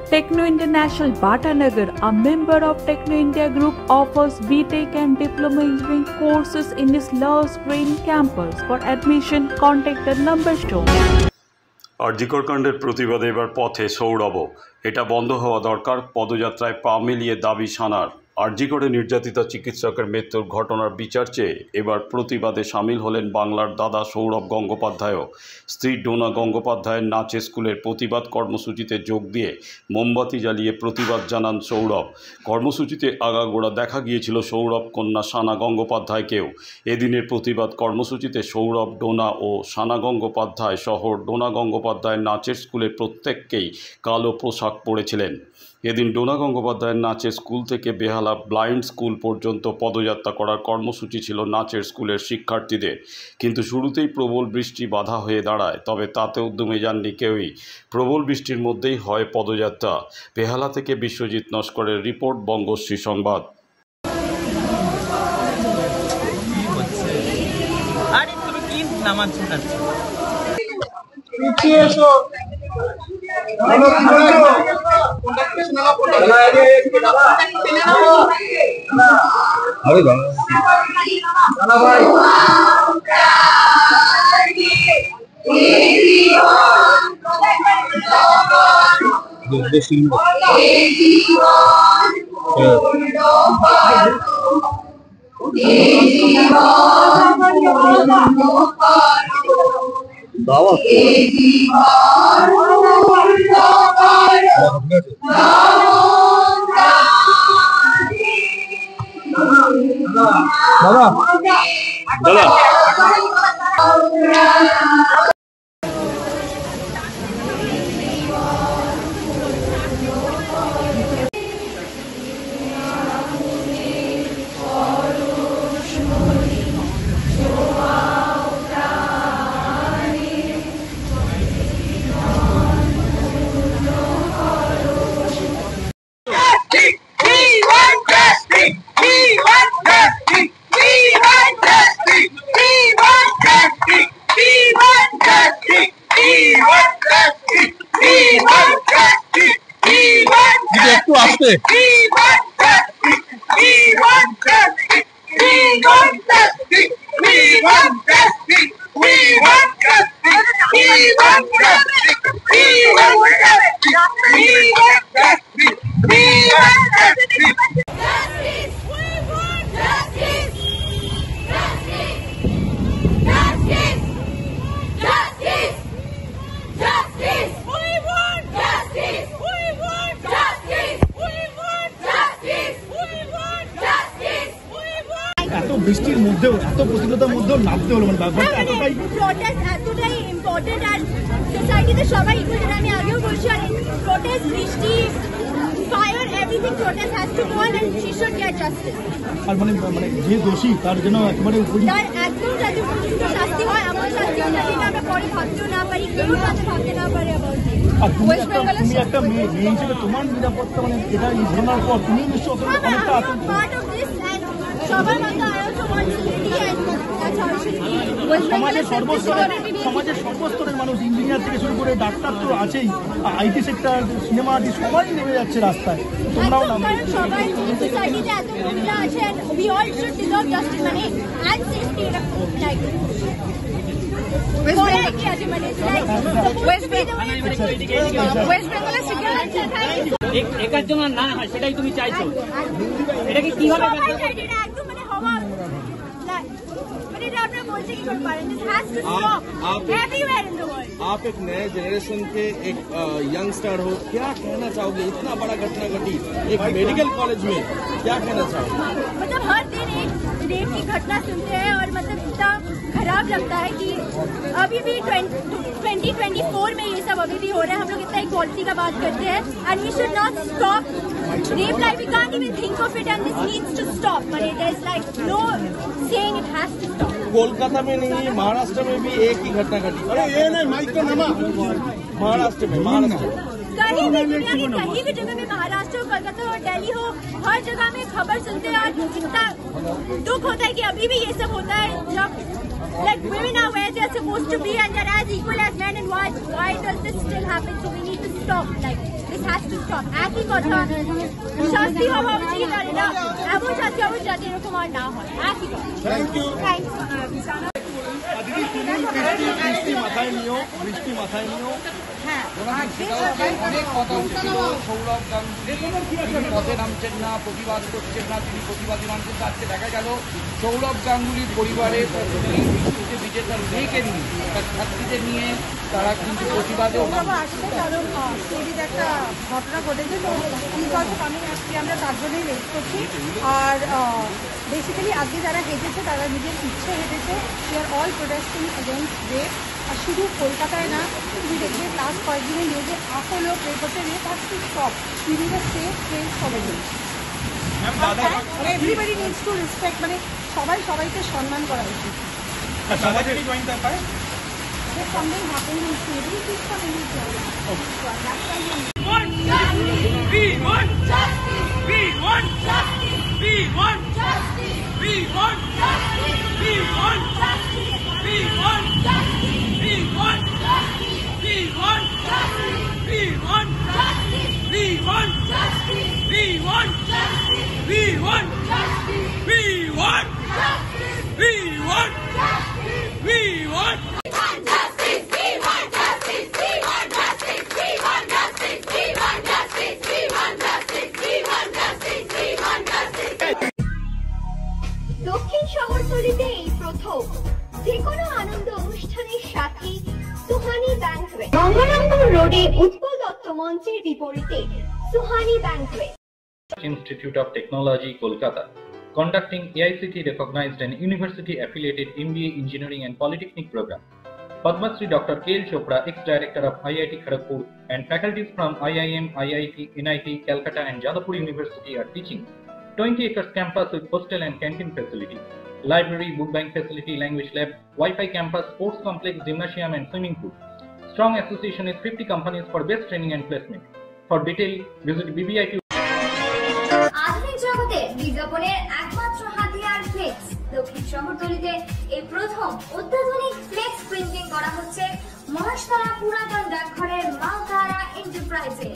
Techno International Bhatanagar, a member of Techno India Group, offers BTech and Diploma Engineering courses in its Lush Green campus. For admission, contact the number shown. RG Kar কাণ্ডের প্রতিবাদে এবার পথে সৌরভ। এটা বন্ধ হওয়া দরকার। পদযাত্রায় পা মিলিয়ে দাবি সানার। আরজিকরে নির্যাতিতা চিকিৎসকের মৃত্যুর ঘটনার বিচার চেয়ে এবার প্রতিবাদে সামিল হলেন বাংলার দাদা সৌরভ গঙ্গোপাধ্যায়ও। স্ত্রী ডোনা গঙ্গোপাধ্যায়ের নাচে স্কুলের প্রতিবাদ কর্মসূচিতে যোগ দিয়ে মোমবাতি জ্বালিয়ে প্রতিবাদ জানান সৌরভ। কর্মসূচিতে আগাগোড়া দেখা গিয়েছিল সৌরভ কন্যা সানা গঙ্গোপাধ্যায়কেও। এদিনের প্রতিবাদ কর্মসূচিতে সৌরভ, ডোনা ও সানা গঙ্গোপাধ্যায় সহ ডোনা গঙ্গোপাধ্যায়ের নাচের স্কুলের প্রত্যেককেই কালো পোশাক পরেছিলেন। এদিন ডোনা গঙ্গোপাধ্যায়ের নাচের স্কুল থেকে বেহালা ব্লাইন্ড স্কুল পর্যন্ত পদযাত্রা করার কর্মসূচি ছিল নাচের স্কুলের শিক্ষার্থীদের, কিন্তু শুরুতেই প্রবল বৃষ্টি বাধা হয়ে দাঁড়ায়। তবে তাতেও দমে যাননি কেউই। প্রবল বৃষ্টির মধ্যেই হয় পদযাত্রা। বেহালা থেকে বিশ্বজিৎ নস্করের রিপোর্ট, বঙ্গশ্রী সংবাদ। বৃষ্টির মধ্যেও এত প্রতিরোধের মধ্যেও নামতে হলো, মানে ব্যাপারটা এতটাই ইম্পর্টেন্ট। আর সোসাইটিতে সবাই ইকুয়াল, আমি আগেও বলছি, আর প্রোটেস্ট, বৃষ্টি, fire, everything protest has to go on and she should get justice. আর মানে যে দোষী তার জন্য একেবারে তার একদম যাতে উপযুক্ত শাস্তি হয়, এমন শাস্তি হয় যাতে আমরা পরে ভাবতেও না পারি, কেউ যাতে ভাবতে না পারে। আবার তুমি একটা মেয়ে হিসেবে তোমার নিরাপত্তা, মানে এটা এই ঘটনার পর তুমি নিশ্চয় অনেকটা আতঙ্ক। সবার মধ্যে সমাজের সর্বস্তরের মানুষ, ইঞ্জিনিয়ার থেকে শুরু করে ডাক্তার তো আছেই, আইটি সেক্টর, সিনেমা আর্টিস্ট সবাই নেমে যাচ্ছে রাস্তায়। তোমরাও সবাই সোসাইটিতে এত মহিলা আছে, we all should deserve justice, মানে এন্ড সেফটি। লাইক একার জন্য না হয় সেটাই তুমি চাইছো, এটাকে কিভাবে आप एक नए जनरेशन के एक यंगस्टर हो, क्या कहना चाहोगे? इतना बड़ा घटना घटी एक मेडिकल कॉलेज में, क्या कहना चाहोगे? मतलब हर दिन एक रेप की घटना सुनते हैं और मतलब इतना खराब लगता है कि अभी भी 2024 में ये सब अभी भी हो रहा है। हम लोग इतना इक्वालिटी का बात करते हैं and we should not stop rape, like we can't even think of it and this needs to stop. But there is like no saying it has to stop. Kolkata में नहीं, महाराष्ट्र में भी एक ही घटना घटी। अरे ये नहीं, माइक तो नमा। महाराष्ट्र में कहीं भी, दुनिया की कहीं भी जगह में, महाराष्ट्र हो, कोलकाता हो, दिल्ली हो, हर जगह में खबर सुनते हैं। और इतना दुख होता है कि अभी भी ये सब होता है, जब like women are where they are supposed to be and they're as equal as men, and why does this still happen? So we need to stop. Like this has to stop. একই কথা, শাস্তি হওয়া উচিত আর এটা এমন শাস্তি হবে যাতে এরকম আর না হয়। একই কথা। Thank you. দিদি তুমি বৃষ্টি মাথায় নিও হ্যাঁ, অনেক কথা উঠছিল। সৌরভ গাঙ্গুলি পথে নামছেন না, প্রতিবাদ করছেন না, তিনি প্রতিবাদী মানুষের কাছে দেখা গেল সৌরভ গাঙ্গুলির পরিবারের বিজেতার মেয়েকে নিয়ে, তার ছাত্রীদের নিয়ে তারা কিন্তু প্রতিবাদে আসছে। কারণ সেদিন একটা ঘটনা ঘটেছে, তো আমরা তার জন্যই ওয়েট করছি। আর বেসিক্যালি আজকে যারা হেঁটেছে তারা নিজের ইচ্ছে হেঁটেছে। We are all protesting against rape. আর শুধু কলকাতায় না, তুমি দেখবে লাস্ট কয়েকদিনে নিউজে আপোলো রেপ হচ্ছে। Rape has to stop. We need a safe place for everybody. Everybody needs to respect, মানে সবাইকে সম্মান করা উচিত। If something happens in Sweden, please come in this area. We want justice. We want justice. We want justice. We want justice. We want justice. We want justice. We want justice. We want justice. We want justice. We want justice. We want justice. We want justice. We want justice. We want justice. We want দক্ষিণ শহরতলিতে এই প্রথম যে কোনো আনন্দ অনুষ্ঠানের সাথে Suhani banquet, Gangarampur রোডে উৎপল দত্ত মঞ্চের বিপরীতে Suhani banquet. Institute of Technology, Kolkata, conducting AICT recognized and university affiliated MBA Engineering and Polytechnic program. Padma Shri Dr. K.L. Chopra, ex-director of IIT Kharagpur, and faculties from IIM, IIT, NIT, Calcutta and Jadavpur University are teaching. 20 acres campus with hostel and canteen facility, library, book bank facility, language lab, Wi-Fi campus, sports complex, gymnasium and swimming pool. Strong association with 50 companies for best training and placement. For detail, visit BBIQ. আধুনিক জগতে বিজ্ঞাপনের একমাত্র হাতিয়ার flakes. দক্ষিণ শহরতলিতে এই প্রথম অত্যাধুনিক flakes printing করা হচ্ছে মহাশতলা পুরাতন ডাকঘরের মা তারা এন্টারপ্রাইজে।